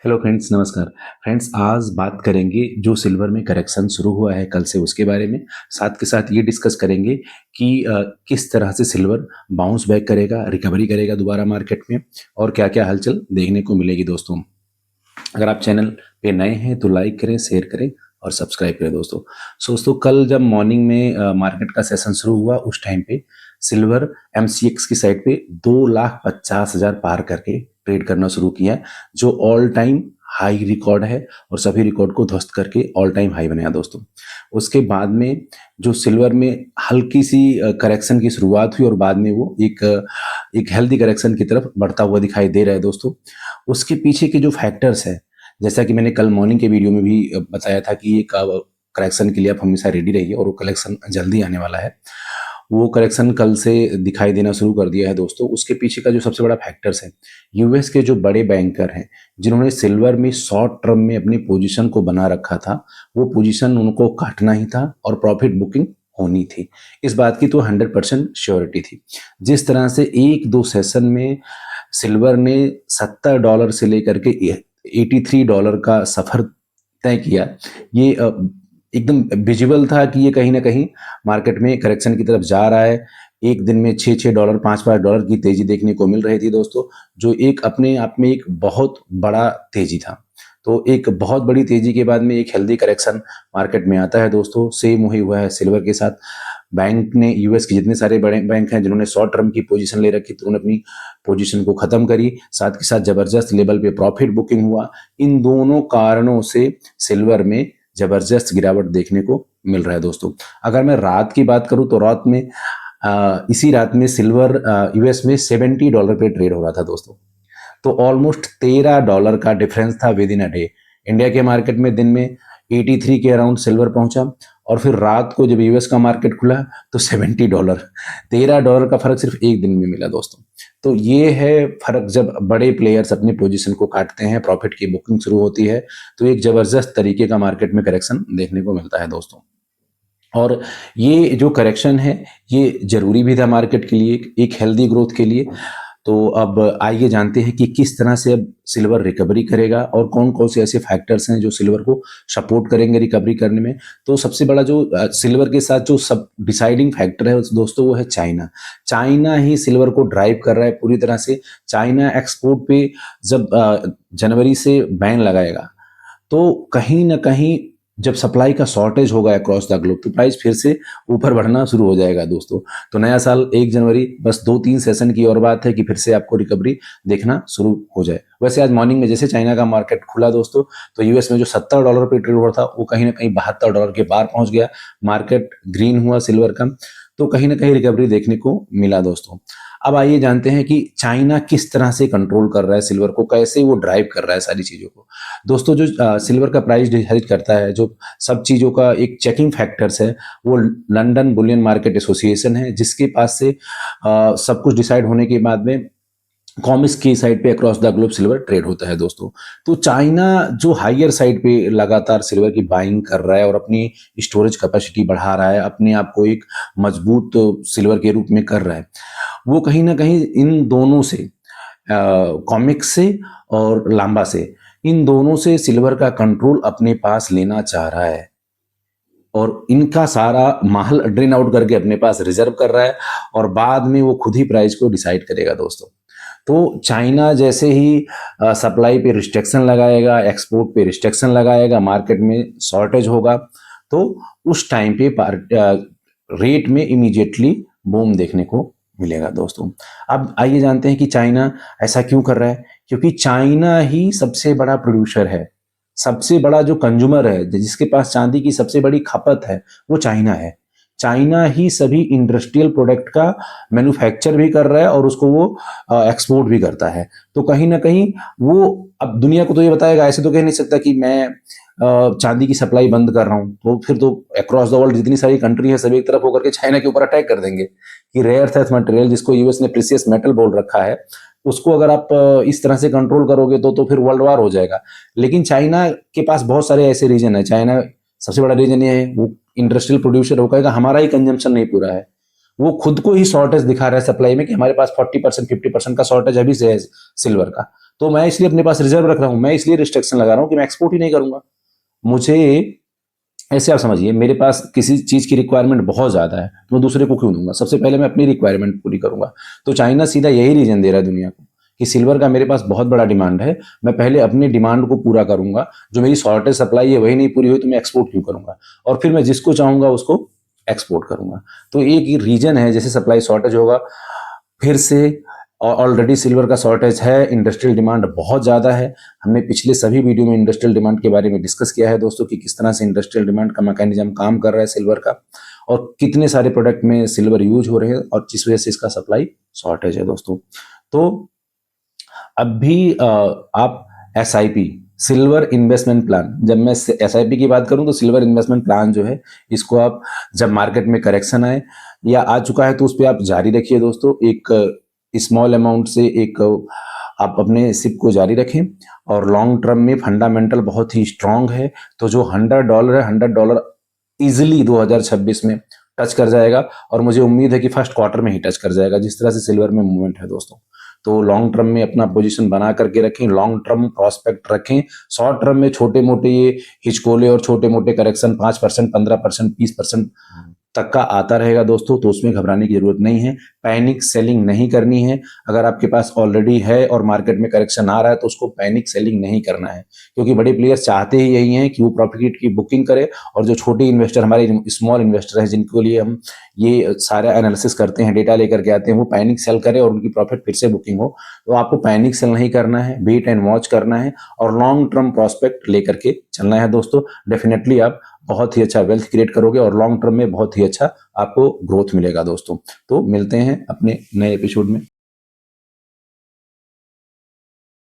Hello friends, नमस्कार। Friends, आज बात करेंगे जो सिल्वर में करेक्शन शुरू हुआ है कल से उसके बारे में। साथ के साथ ये डिस्कस करेंगे कि किस तरह से सिल्वर बाउंस बैक करेगा, रिकवरी करेगा दोबारा मार्केट में, और क्या क्या हलचल देखने को मिलेगी दोस्तों। अगर आप चैनल पे नए हैं तो लाइक करें, शेयर करें और सब्सक्राइब करें दोस्तों। दोस्तों, कल जब मॉर्निंग में मार्केट का सेशन शुरू हुआ उस टाइम पे सिल्वर एमसीएक्स की साइड पे 2,50,000 पार करके ट्रेड करना शुरू किया, जो ऑल टाइम हाई रिकॉर्ड है और सभी रिकॉर्ड को ध्वस्त करके ऑल टाइम हाई बनाया दोस्तों। उसके बाद में जो सिल्वर में हल्की सी करेक्शन की शुरुआत हुई और बाद में वो एक हेल्दी करेक्शन की तरफ बढ़ता हुआ दिखाई दे रहा है दोस्तों। उसके पीछे के जो फैक्टर्स है, जैसा कि मैंने कल मॉर्निंग के वीडियो में भी बताया था कि ये करेक्शन के लिए आप हमेशा रेडी रहिए और वो कलेक्शन जल्दी आने वाला है। वो करेक्शन कल से दिखाई देना शुरू कर दिया है दोस्तों। उसके पीछे का जो सबसे बड़ा फैक्टर्स है, यूएस के जो बड़े बैंकर हैं जिन्होंने सिल्वर में शॉर्ट टर्म में अपनी पोजीशन को बना रखा था, वो पोजीशन उनको काटना ही था और प्रॉफिट बुकिंग होनी थी। इस बात की तो 100% श्योरिटी थी। जिस तरह से एक दो सेशन में सिल्वर ने $70 से लेकर के $83 का सफर तय किया, ये एकदम विजिबल था कि ये कहीं ना कहीं मार्केट में करेक्शन की तरफ जा रहा है। एक दिन में $6-6 $5-5 की तेजी देखने को मिल रही थी दोस्तों, जो एक अपने आप में एक बहुत बड़ा तेजी था। तो एक बहुत बड़ी तेजी के बाद में एक हेल्दी करेक्शन मार्केट में आता है दोस्तों। सेम वही हुआ है सिल्वर के साथ। बैंक ने, यूएस के जितने सारे बड़े बैंक हैं जिन्होंने शॉर्ट टर्म की पोजीशन ले रखी थी, उन्होंने अपनी पोजीशन को खत्म करी। साथ के साथ जबरदस्त लेवल पे प्रॉफिट बुकिंग हुआ। इन दोनों कारणों से सिल्वर में जबरदस्त गिरावट देखने को मिल रहा है दोस्तों। अगर मैं रात की बात करूं तो रात में इसी रात में सिल्वर यूएस में $70 पे ट्रेड हो रहा था दोस्तों। तो ऑलमोस्ट $13 का डिफरेंस था with in a day. India के मार्केट में दिन में 83 के अराउंड सिल्वर पहुंचा और फिर रात को जब यूएस का मार्केट खुला तो $70, $13 का फर्क सिर्फ एक दिन में मिला दोस्तों। तो ये है फर्क, जब बड़े प्लेयर्स अपनी पोजीशन को काटते हैं, प्रॉफिट की बुकिंग शुरू होती है, तो एक जबरदस्त तरीके का मार्केट में करेक्शन देखने को मिलता है दोस्तों। और ये जो करेक्शन है ये जरूरी भी था मार्केट के लिए, एक हेल्दी ग्रोथ के लिए। तो अब आइए जानते हैं कि किस तरह से अब सिल्वर रिकवरी करेगा और कौन कौन से ऐसे फैक्टर्स हैं जो सिल्वर को सपोर्ट करेंगे रिकवरी करने में। तो सबसे बड़ा जो सिल्वर के साथ जो सब डिसाइडिंग फैक्टर है दोस्तों, वो है चाइना। चाइना ही सिल्वर को ड्राइव कर रहा है पूरी तरह से। चाइना एक्सपोर्ट पे जब जनवरी से बैन लगाएगा तो कहीं ना कहीं जब सप्लाई का शॉर्टेज होगा अक्रॉस द ग्लोब तो प्राइस फिर से ऊपर बढ़ना शुरू हो जाएगा दोस्तों। तो नया साल 1 जनवरी, बस 2-3 सेशन की और बात है कि फिर से आपको रिकवरी देखना शुरू हो जाए। वैसे आज मॉर्निंग में जैसे चाइना का मार्केट खुला दोस्तों, तो यूएस में जो $70 पे ट्रेड हो रहा था वो कहीं ना कहीं $72 के पार पहुंच गया। मार्केट ग्रीन हुआ सिल्वर का, तो कहीं ना कहीं रिकवरी देखने को मिला दोस्तों। अब आइए जानते हैं कि चाइना किस तरह से कंट्रोल कर रहा है सिल्वर को, कैसे वो ड्राइव कर रहा है सारी चीजों को। दोस्तों, जो सिल्वर का प्राइस डिसाइड करता है, जो सब चीजों का एक चेकिंग फैक्टर्स है, वो लंदन बुलियन मार्केट एसोसिएशन है, जिसके पास से सब कुछ डिसाइड होने के बाद में कॉमिक्स की साइड पे across the globe silver trade होता है दोस्तों। तो चाइना जो हायर साइड पे लगातार सिल्वर की बाइंग कर रहा है और अपनी स्टोरेज कैपेसिटी बढ़ा रहा है, अपने आप को एक मजबूत सिल्वर के रूप में कर रहा है, वो कहीं ना कहीं इन दोनों से, कॉमिक्स से और लांबा से, इन दोनों से सिल्वर का कंट्रोल अपने पास लेना चाह रहा है और इनका सारा माल ड्रेन आउट करके अपने पास रिजर्व कर रहा है और बाद में वो खुद ही प्राइस को डिसाइड करेगा दोस्तों। तो चाइना जैसे ही सप्लाई पे रिस्ट्रिक्शन लगाएगा, एक्सपोर्ट पे रिस्ट्रिक्शन लगाएगा, मार्केट में शॉर्टेज होगा, तो उस टाइम पे रेट में इमीडिएटली बूम देखने को मिलेगा दोस्तों। अब आइए जानते हैं कि चाइना ऐसा क्यों कर रहा है। क्योंकि चाइना ही सबसे बड़ा प्रोड्यूसर है, सबसे बड़ा जो कंज्यूमर है, जिसके पास चांदी की सबसे बड़ी खपत है, वो चाइना है। चाइना ही सभी इंडस्ट्रियल प्रोडक्ट का मैन्युफैक्चर भी कर रहा है और उसको वो एक्सपोर्ट भी करता है। तो कहीं ना कहीं वो अब दुनिया को तो ये बताएगा, ऐसे तो कह नहीं सकता कि मैं चांदी की सप्लाई बंद कर रहा हूं, तो फिर तो अक्रॉस द वर्ल्ड जितनी सारी कंट्री है सभी एक तरफ होकर के चाइना के ऊपर अटैक कर देंगे कि रेयर अर्थ मटेरियल, जिसको यूएस ने प्रीसियस मेटल बोल रखा है, उसको अगर आप इस तरह से कंट्रोल करोगे तो फिर वर्ल्ड वार हो जाएगा। लेकिन चाइना के पास बहुत सारे ऐसे रीजन है। चाइना सबसे बड़ा रीजन ये है, वो इंडस्ट्रियल प्रोड्यूसर हो कहेगा हमारा ही कंजम्पशन नहीं पूरा है, वो खुद को ही शॉर्टेज दिखा रहा है सप्लाई में कि हमारे पास 40% 50% का शॉर्टेज अभी से है सिल्वर का। तो मैं इसलिए अपने पास रिजर्व रख रहा हूं, मैं इसलिए रिस्ट्रिक्शन लगा रहा हूं कि मैं एक्सपोर्ट ही नहीं करूंगा। मुझे ऐसे आप समझिए, मेरे पास किसी चीज़ की रिक्वायरमेंट बहुत ज़्यादा है तो मैं दूसरे को क्यों दूंगा, सबसे पहले मैं अपनी रिक्वायरमेंट पूरी करूंगा। तो चाइना सीधा यही रीजन दे रहा है दुनिया को कि सिल्वर का मेरे पास बहुत बड़ा डिमांड है, मैं पहले अपनी डिमांड को पूरा करूंगा, जो मेरी शॉर्टेज सप्लाई है वही नहीं पूरी हुई तो मैं एक्सपोर्ट क्यों करूंगा, और फिर मैं जिसको चाहूंगा उसको एक्सपोर्ट करूंगा। तो एक रीजन है, जैसे सप्लाई शॉर्टेज होगा फिर से, ऑलरेडी सिल्वर का शॉर्टेज है, इंडस्ट्रियल डिमांड बहुत ज़्यादा है। हमने पिछले सभी वीडियो में इंडस्ट्रियल डिमांड के बारे में डिस्कस किया है दोस्तों कि किस तरह से इंडस्ट्रियल डिमांड का मैकेनिज्म काम कर रहा है सिल्वर का, और कितने सारे प्रोडक्ट में सिल्वर यूज हो रहे हैं और जिस वजह से इसका सप्लाई शॉर्टेज है दोस्तों। तो अब भी आप SIP, सिल्वर इन्वेस्टमेंट प्लान, जब मैं SIP की बात करूं तो सिल्वर इन्वेस्टमेंट प्लान जो है, इसको आप जब मार्केट में करेक्शन आए या आ चुका है तो उस पर आप जारी रखिए दोस्तों। एक स्मॉल अमाउंट से एक आप अपने सिप को जारी रखें, और लॉन्ग टर्म में फंडामेंटल बहुत ही स्ट्रांग है। तो जो $100 है, $100 इजिली 2026 में टच कर जाएगा, और मुझे उम्मीद है कि फर्स्ट क्वार्टर में ही टच कर जाएगा, जिस तरह से सिल्वर में मूवमेंट है दोस्तों। तो लॉन्ग टर्म में अपना पोजीशन बना करके रखें, लॉन्ग टर्म प्रोस्पेक्ट रखें। शॉर्ट टर्म में छोटे मोटे ये हिचकोले और छोटे मोटे करेक्शन 5%, 15%, 20% तक का आता रहेगा दोस्तों, तो उसमें घबराने की जरूरत नहीं है, पैनिक सेलिंग नहीं करनी है। अगर आपके पास ऑलरेडी है और मार्केट में करेक्शन आ रहा है तो उसको पैनिक सेलिंग नहीं करना है, क्योंकि बड़े प्लेयर्स चाहते ही यही हैं कि वो प्रॉफिट की बुकिंग करे, और जो छोटे इन्वेस्टर, हमारे स्मॉल इन्वेस्टर हैं जिनको लिए हम ये सारा एनालिसिस करते हैं, डेटा लेकर के आते हैं, वो पैनिक सेल करे और उनकी प्रॉफिट फिर से बुकिंग हो। तो आपको पैनिक सेल नहीं करना है, वेट एंड वॉच करना है, और लॉन्ग टर्म प्रॉस्पेक्ट लेकर के चलना है दोस्तों। डेफिनेटली आप बहुत ही अच्छा वेल्थ क्रिएट करोगे और लॉन्ग टर्म में बहुत ही अच्छा आपको ग्रोथ मिलेगा दोस्तों। तो मिलते हैं अपने नए एपिसोड में।